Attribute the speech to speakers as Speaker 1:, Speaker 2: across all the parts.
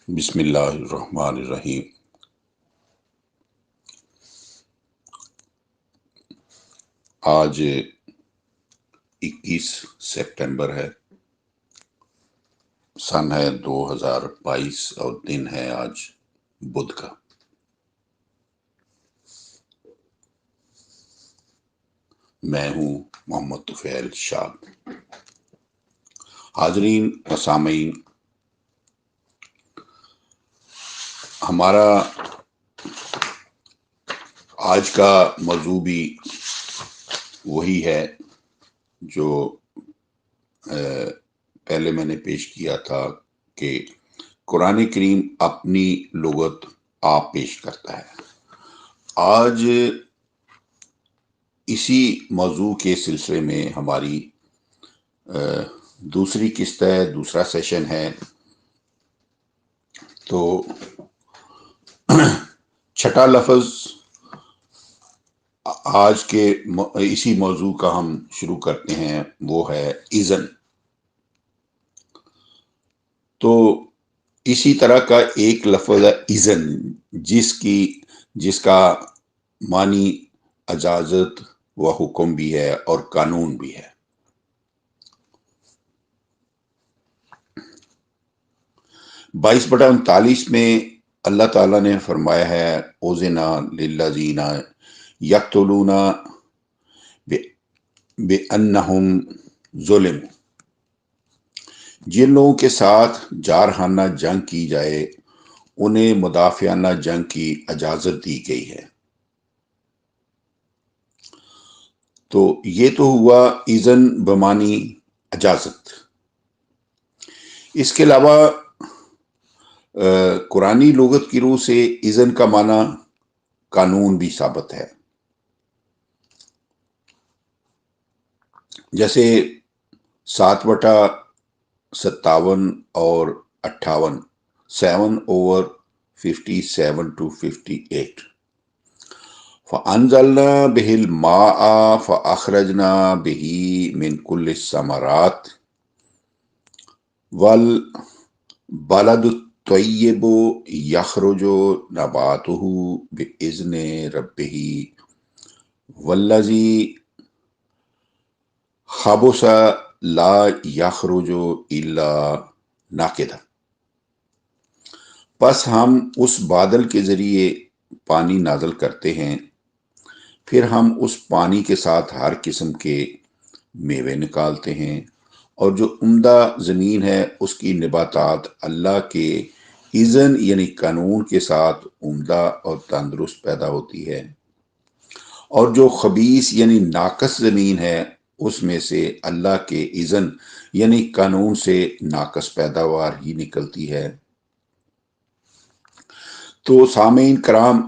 Speaker 1: بسم اللہ الرحمن الرحیم۔ آج 21 سپٹمبر ہے، سن ہے 2022 اور دن ہے آج بدھ کا۔ میں ہوں محمد طفیل شاد۔ حاضرین و سامعین، ہمارا آج کا موضوع بھی وہی ہے جو پہلے میں نے پیش کیا تھا کہ قرآن کریم اپنی لغت آپ پیش کرتا ہے۔ آج اسی موضوع کے سلسلے میں ہماری دوسری قسط ہے، دوسرا سیشن ہے۔ تو چھٹا لفظ آج کے اسی موضوع کا ہم شروع کرتے ہیں، وہ ہے اذن۔ تو اسی طرح کا ایک لفظ ہے اذن، جس کا معنی اجازت و حکم بھی ہے اور قانون بھی ہے۔ 22/39 میں اللہ تعالیٰ نے فرمایا ہے اذن للذین یقتلون بأنہم ظلموا، جن لوگوں کے ساتھ جارحانہ جنگ کی جائے انہیں مدافعانہ جنگ کی اجازت دی گئی ہے۔ تو یہ تو ہوا اذن بمانی اجازت۔ اس کے علاوہ قرآنی لغت کی روح سے اذن کا معنی قانون بھی ثابت ہے۔ جیسے 7/57 اور 58، 7/57 to 58۔ فَأَنزَلْنَا بِهِ الْمَاءَ فَأَخْرَجْنَا بِهِ مِنْ كُلِّ الثَّمَرَاتِ وَالْبَلَدُ الطَّيِّبُ يَخْرُجُ نَبَاتُهُ بِإِذْنِ رَبِّهِ وَالَّذِي خَبُثَ لَا يَخْرُجُ إِلَّا نَاقِدًا۔ پس ہم اس بادل کے ذریعے پانی نازل کرتے ہیں، پھر ہم اس پانی کے ساتھ ہر قسم کے میوے نکالتے ہیں، اور جو عمدہ زمین ہے اس کی نباتات اللہ کے اذن یعنی قانون کے ساتھ عمدہ اور تندرست پیدا ہوتی ہے، اور جو خبیث یعنی ناقص زمین ہے اس میں سے اللہ کے اذن یعنی قانون سے ناقص پیداوار ہی نکلتی ہے۔ تو سامعین کرام،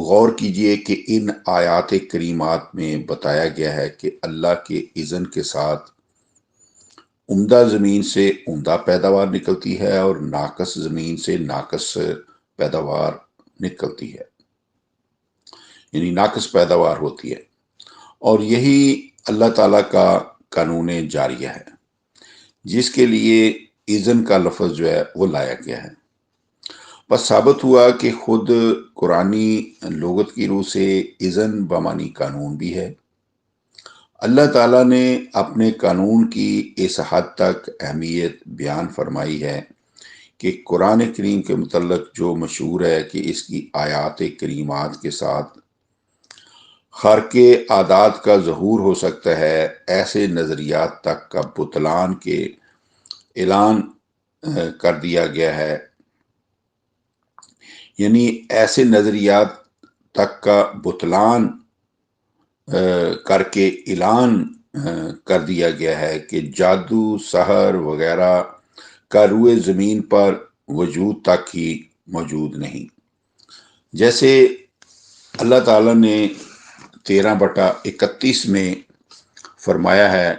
Speaker 1: غور کیجئے کہ ان آیات کریمات میں بتایا گیا ہے کہ اللہ کے اذن کے ساتھ عمدہ زمین سے عمدہ پیداوار نکلتی ہے اور ناقص زمین سے ناقص پیداوار نکلتی ہے، یعنی ناقص پیداوار ہوتی ہے، اور یہی اللہ تعالیٰ کا قانون جاریہ ہے جس کے لیے اذن کا لفظ جو ہے وہ لایا گیا ہے۔ بس ثابت ہوا کہ خود قرآنی لغت کی روح سے اذن بمانی قانون بھی ہے۔ اللہ تعالیٰ نے اپنے قانون کی اس حد تک اہمیت بیان فرمائی ہے کہ قرآن کریم کے متعلق جو مشہور ہے کہ اس کی آیات کریمات کے ساتھ خارق عادات کا ظہور ہو سکتا ہے، ایسے نظریات تک کا بطلان کے اعلان کر دیا گیا ہے، یعنی ایسے نظریات تک کا بطلان کر کے اعلان کر دیا گیا ہے کہ جادو، سحر وغیرہ کا روئے زمین پر وجود تک ہی موجود نہیں۔ جیسے اللہ تعالیٰ نے 13/31 میں فرمایا ہے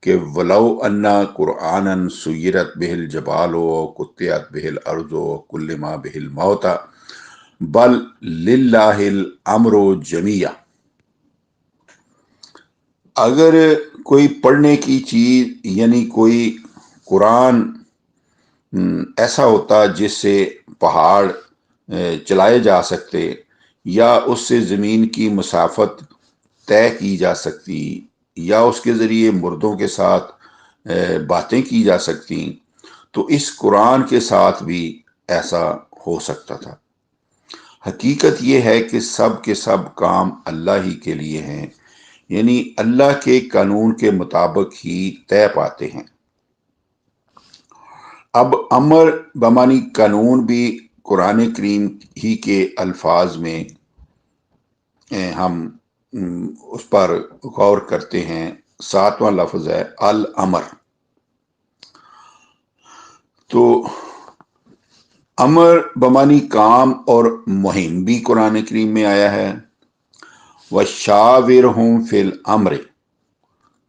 Speaker 1: کہ وَلَوْ أَنَّ قُرْآنًا سُيِّرَتْ بِهِ الْجِبَالُ وَقُطِّعَتْ بِهِ الْأَرْضُ وَكُلِّمَ بِهِ الْمَوْتَى بَلْ لِلَّهِ الْأَمْرُ جَمِيعًا۔ اگر کوئی پڑھنے کی چیز یعنی کوئی قرآن ایسا ہوتا جس سے پہاڑ چلائے جا سکتے، یا اس سے زمین کی مسافت طے کی جا سکتی، یا اس کے ذریعے مردوں کے ساتھ باتیں کی جا سکتی، تو اس قرآن کے ساتھ بھی ایسا ہو سکتا تھا۔ حقیقت یہ ہے کہ سب کے سب کام اللہ ہی کے لیے ہیں، یعنی اللہ کے قانون کے مطابق ہی طے پاتے ہیں۔ اب امر بمانی قانون بھی قرآن کریم ہی کے الفاظ میں ہم اس پر غور کرتے ہیں۔ 7واں لفظ ہے الامر۔ تو امر بمانی کام اور مہم بھی قرآن کریم میں آیا ہے۔ وَشَاوِرْهُمْ فِي الْأَمْرِ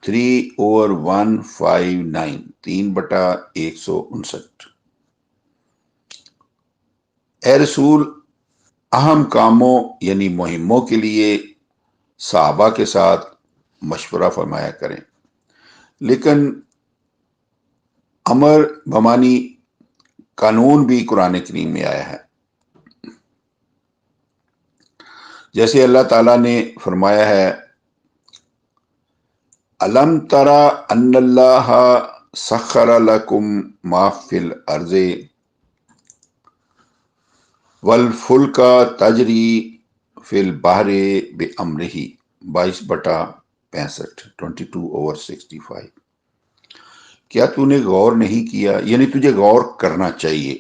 Speaker 1: 3/159 3/159۔ اے رسول، اہم کاموں یعنی مہموں کے لیے صحابہ کے ساتھ مشورہ فرمایا کریں، لیکن امر بمانی قانون بھی قرآن کریم میں آیا ہے۔ جیسے اللہ تعالیٰ نے فرمایا ہے الم ترى ان اللہ سخر لکم ما فی الارض والفلک تجری فی البحر بامرہ 22/65 22/65۔ کیا تو نے غور نہیں کیا، یعنی تجھے غور کرنا چاہیے،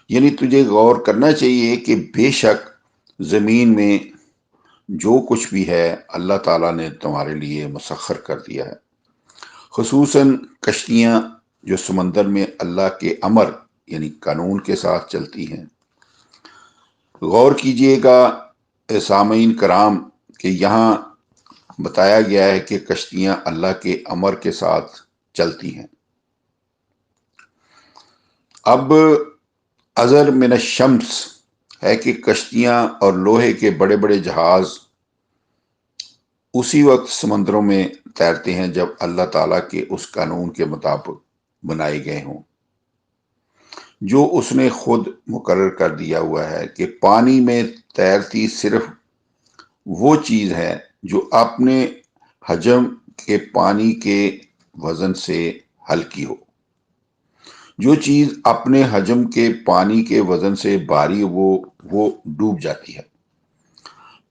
Speaker 1: یعنی تجھے غور کرنا چاہیے کہ بے شک زمین میں جو کچھ بھی ہے اللہ تعالیٰ نے تمہارے لیے مسخر کر دیا ہے، خصوصاً کشتیاں جو سمندر میں اللہ کے امر یعنی قانون کے ساتھ چلتی ہیں۔ غور کیجئے گا سامعین کرام کہ یہاں بتایا گیا ہے کہ کشتیاں اللہ کے امر کے ساتھ چلتی ہیں۔ اب ازر من الشمس ہے کہ کشتیاں اور لوہے کے بڑے بڑے جہاز اسی وقت سمندروں میں تیرتے ہیں جب اللہ تعالیٰ کے اس قانون کے مطابق بنائے گئے ہوں، جو اس نے خود مقرر کر دیا ہوا ہے کہ پانی میں تیرتی صرف وہ چیز ہے جو اپنے حجم کے پانی کے وزن سے ہلکی ہو۔ جو چیز اپنے حجم کے پانی کے وزن سے بھاری ہو وہ ڈوب جاتی ہے۔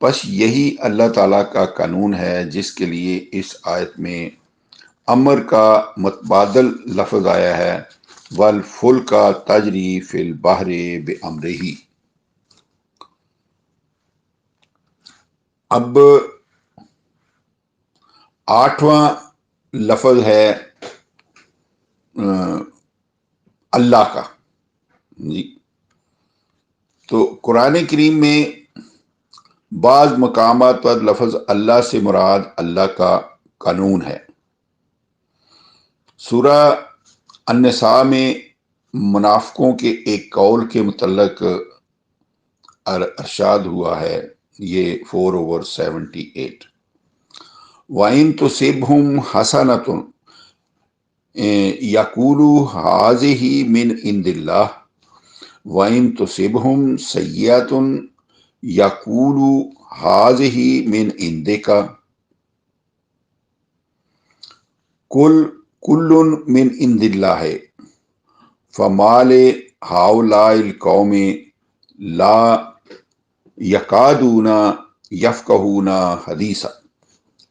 Speaker 1: بس یہی اللہ تعالیٰ کا قانون ہے جس کے لیے اس آیت میں امر کا متبادل لفظ آیا ہے وَالْفُلْكَ تَجْرِي فِي الْبَحْرِ بِأَمْرِهِ۔ اب 8واں لفظ ہے اللہ کا جی۔ تو قرآن کریم میں بعض مقامات پر لفظ اللہ سے مراد اللہ کا قانون ہے۔ سورہ النساء میں منافقوں کے ایک قول کے متعلق ارشاد ہوا ہے، یہ 4/78۔ وَإِن تُصِبْهُمْ حَسَنَةٌ يَقُولُوا هَٰذِهِ مِنْ عِندِ اللَّهِ وَإِن تُصِبْهُمْ سَيِّئَةٌ يَقُولُوا هَٰذِهِ مِنْ عِندِكَ قُلْ كُلٌّ مِنْ عِندِ اللَّهِ فَمَا لِهَٰؤُلَاءِ الْقَوْمِ لَا يَكَادُونَ يَفْقَهُونَ حَدِيثًا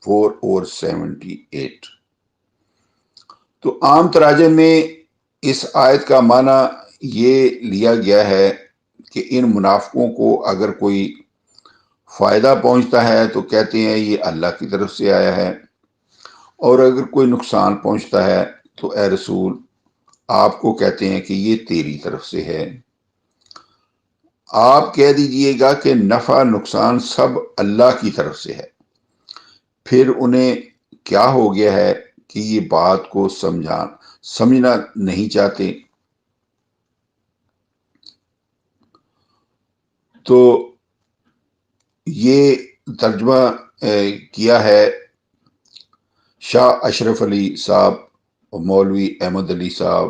Speaker 1: 4/78۔ تو عام تراجم میں اس آیت کا معنی یہ لیا گیا ہے کہ ان منافقوں کو اگر کوئی فائدہ پہنچتا ہے تو کہتے ہیں یہ اللہ کی طرف سے آیا ہے، اور اگر کوئی نقصان پہنچتا ہے تو اے رسول آپ کو کہتے ہیں کہ یہ تیری طرف سے ہے۔ آپ کہہ دیجئے گا کہ نفع نقصان سب اللہ کی طرف سے ہے۔ پھر انہیں کیا ہو گیا ہے کہ یہ بات کو سمجھنا نہیں چاہتے؟ تو یہ ترجمہ کیا ہے شاہ اشرف علی صاحب اور مولوی احمد علی صاحب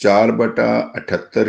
Speaker 1: 4/78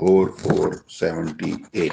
Speaker 1: 4/78।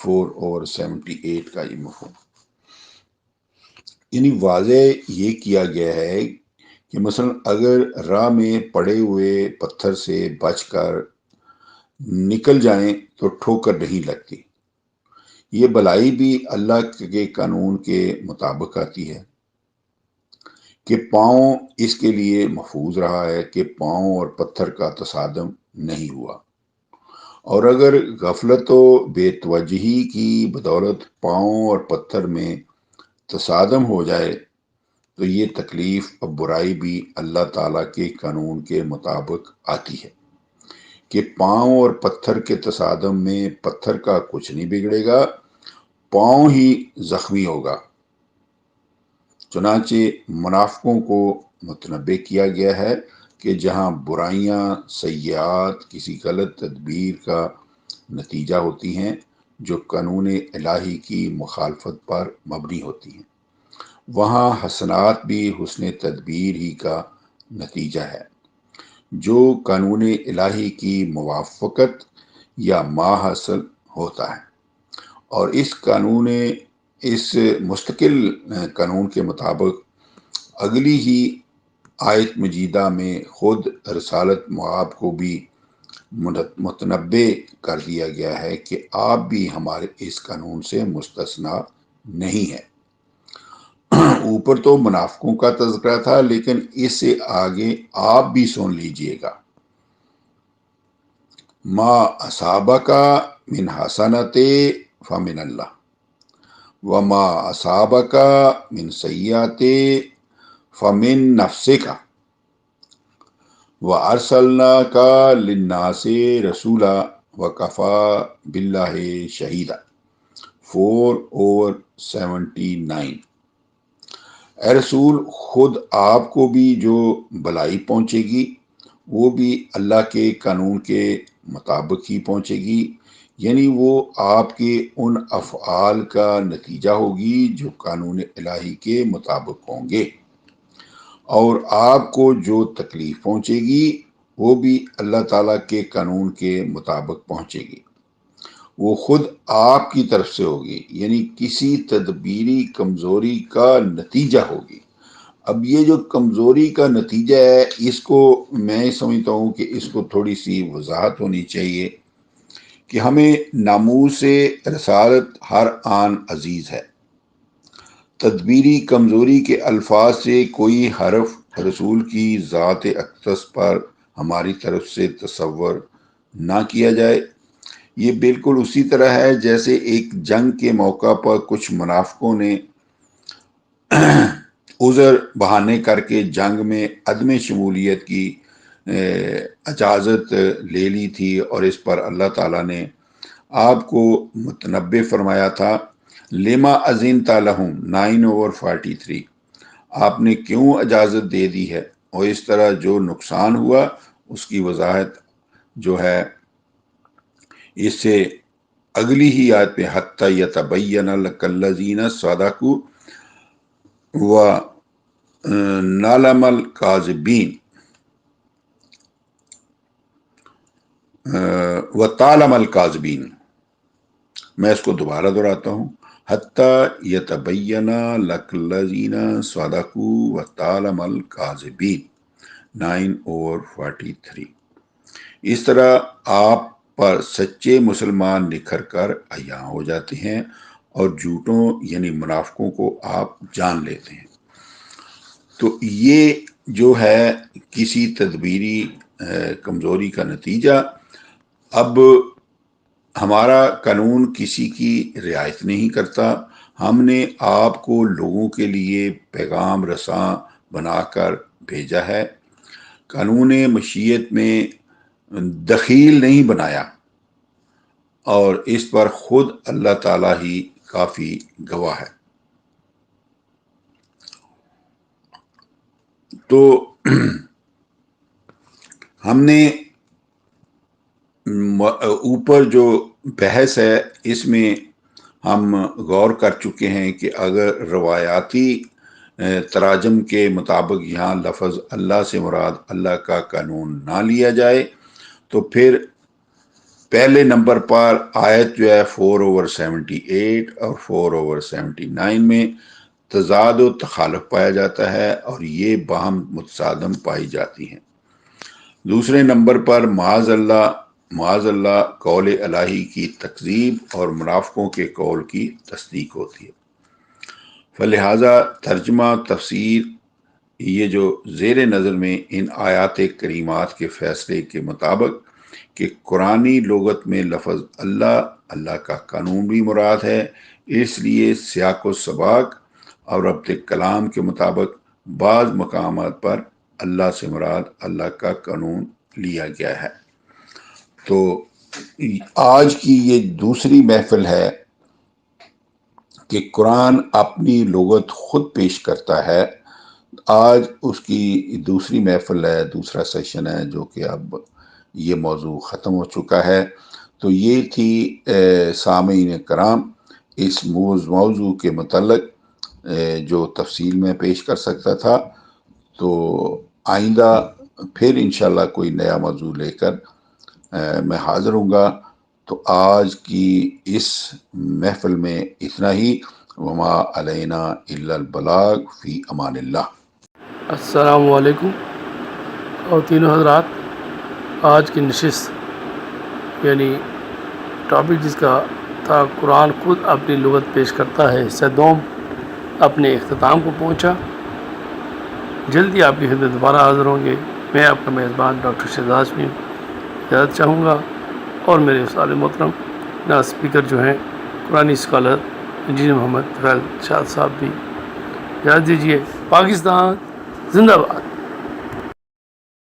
Speaker 1: 4/78 کا یہ مفہوم، یعنی واضح یہ کیا گیا ہے کہ مثلا اگر راہ میں پڑے ہوئے پتھر سے بچ کر نکل جائیں تو ٹھوکر نہیں لگتی۔ یہ بلائی بھی اللہ کے قانون کے مطابق آتی ہے کہ پاؤں اس کے لیے محفوظ رہا ہے کہ پاؤں اور پتھر کا تصادم نہیں ہوا، اور اگر غفلت و بے توجہی کی بدولت پاؤں اور پتھر میں تصادم ہو جائے تو یہ تکلیف اور برائی بھی اللہ تعالیٰ کے قانون کے مطابق آتی ہے کہ پاؤں اور پتھر کے تصادم میں پتھر کا کچھ نہیں بگڑے گا، پاؤں ہی زخمی ہوگا۔ چنانچہ منافقوں کو متنبع کیا گیا ہے کہ جہاں برائیاں سیئات کسی غلط تدبیر کا نتیجہ ہوتی ہیں جو قانون الہی کی مخالفت پر مبنی ہوتی ہیں، وہاں حسنات بھی حسن تدبیر ہی کا نتیجہ ہے جو قانون الہی کی موافقت یا ما حاصل ہوتا ہے، اور اس مستقل قانون کے مطابق اگلی ہی آیت مجیدہ میں خود رسالت معاب کو بھی متنبع کر دیا گیا ہے کہ آپ بھی ہمارے اس قانون سے مستثنا نہیں ہے۔ اوپر تو منافقوں کا تذکرہ تھا، لیکن اس سے آگے آپ بھی سن لیجئے گا۔ ما اصابک من حسنۃ فمن اللہ وما اصابک من سیئۃ فمن نفسک وارسلناک للناس رسولا وکفی باللہ شہیدا 4/79۔ اے رسول، خود آپ کو بھی جو بلائی پہنچے گی وہ بھی اللہ کے قانون کے مطابق ہی پہنچے گی، یعنی وہ آپ کے ان افعال کا نتیجہ ہوگی جو قانون الہی کے مطابق ہوں گے، اور آپ کو جو تکلیف پہنچے گی وہ بھی اللہ تعالیٰ کے قانون کے مطابق پہنچے گی، وہ خود آپ کی طرف سے ہوگی، یعنی کسی تدبیری کمزوری کا نتیجہ ہوگی۔ اب یہ جو کمزوری کا نتیجہ ہے، اس کو میں سمجھتا ہوں کہ اس کو تھوڑی سی وضاحت ہونی چاہیے کہ ہمیں ناموس رسالت ہر آن عزیز ہے۔ تدبیری کمزوری کے الفاظ سے کوئی حرف رسول کی ذات اقدس پر ہماری طرف سے تصور نہ کیا جائے۔ یہ بالکل اسی طرح ہے جیسے ایک جنگ کے موقع پر کچھ منافقوں نے عذر بہانے کر کے جنگ میں عدم شمولیت کی اجازت لے لی تھی، اور اس پر اللہ تعالیٰ نے آپ کو متنبع فرمایا تھا لما اذنت لہم 9/43، آپ نے کیوں اجازت دے دی ہے، اور اس طرح جو نقصان ہوا اس کی وضاحت جو ہے اس سے اگلی ہی آیت پہ حتی یتبین لک الذین صدقوا ونعلم الکاذبین وتعلم الکاذبین۔ میں اس کو دوبارہ دہراتا ہوں، حتی یتبین لک الذین صدقوا وتعلم الکاذبین 9/43۔ اس طرح آپ پر سچے مسلمان نکھر کر عیاں ہو جاتے ہیں اور جھوٹوں یعنی منافقوں کو آپ جان لیتے ہیں۔ تو یہ جو ہے کسی تدبیری کمزوری کا نتیجہ۔ اب ہمارا قانون کسی کی رعایت نہیں کرتا، ہم نے آپ کو لوگوں کے لیے پیغام رساں بنا کر بھیجا ہے، قانون مشیت میں دخیل نہیں بنایا، اور اس پر خود اللہ تعالیٰ ہی کافی گواہ ہے۔ تو ہم نے اوپر جو بحث ہے اس میں ہم غور کر چکے ہیں کہ اگر روایاتی تراجم کے مطابق یہاں لفظ اللہ سے مراد اللہ کا قانون نہ لیا جائے تو پھر پہلے نمبر پر آیت جو ہے 4/78 اور 4/79 میں تضاد و تخالف پایا جاتا ہے اور یہ باہم متصادم پائی جاتی ہیں۔ دوسرے نمبر پر معاذ اللہ قول الہی کی تکذیب اور منافقوں کے قول کی تصدیق ہوتی ہے۔ فلہذا ترجمہ تفسیر یہ جو زیر نظر میں ان آیات کریمات کے فیصلے کے مطابق کہ قرآنی لغت میں لفظ اللہ کا قانون بھی مراد ہے، اس لیے سیاق و سباق اور ربط کلام کے مطابق بعض مقامات پر اللہ سے مراد اللہ کا قانون لیا گیا ہے۔ تو آج کی یہ دوسری محفل ہے کہ قرآن اپنی لغت خود پیش کرتا ہے۔ آج اس کی دوسری محفل ہے، دوسرا سیشن ہے، جو کہ اب یہ موضوع ختم ہو چکا ہے۔ تو یہ تھی سامعین کرام اس موضوع کے متعلق جو تفصیل میں پیش کر سکتا تھا۔ تو آئندہ پھر انشاءاللہ کوئی نیا موضوع لے کر میں حاضر ہوں گا۔ تو آج کی اس محفل میں اتنا ہی۔ وما علینا الا البلاغ، فی امان اللہ۔
Speaker 2: السلام علیکم اور تینوں حضرات، آج کی نشست یعنی ٹاپک جس کا تھا قرآن خود اپنی لغت پیش کرتا ہے، حصہ دوم اپنے اختتام کو پہنچا۔ جلدی آپ کی خدمت دوبارہ حاضر ہوں گے۔ میں آپ کا میزبان ڈاکٹر شہزاد ہاشمی اجازت چاہوں گا، اور میرے استاد محترم نا اسپیکر جو ہیں قرآنی اسکالر انجینئر محمد فیض شاد صاحب بھی اجازت دیجیے۔ پاکستان زندہ باد۔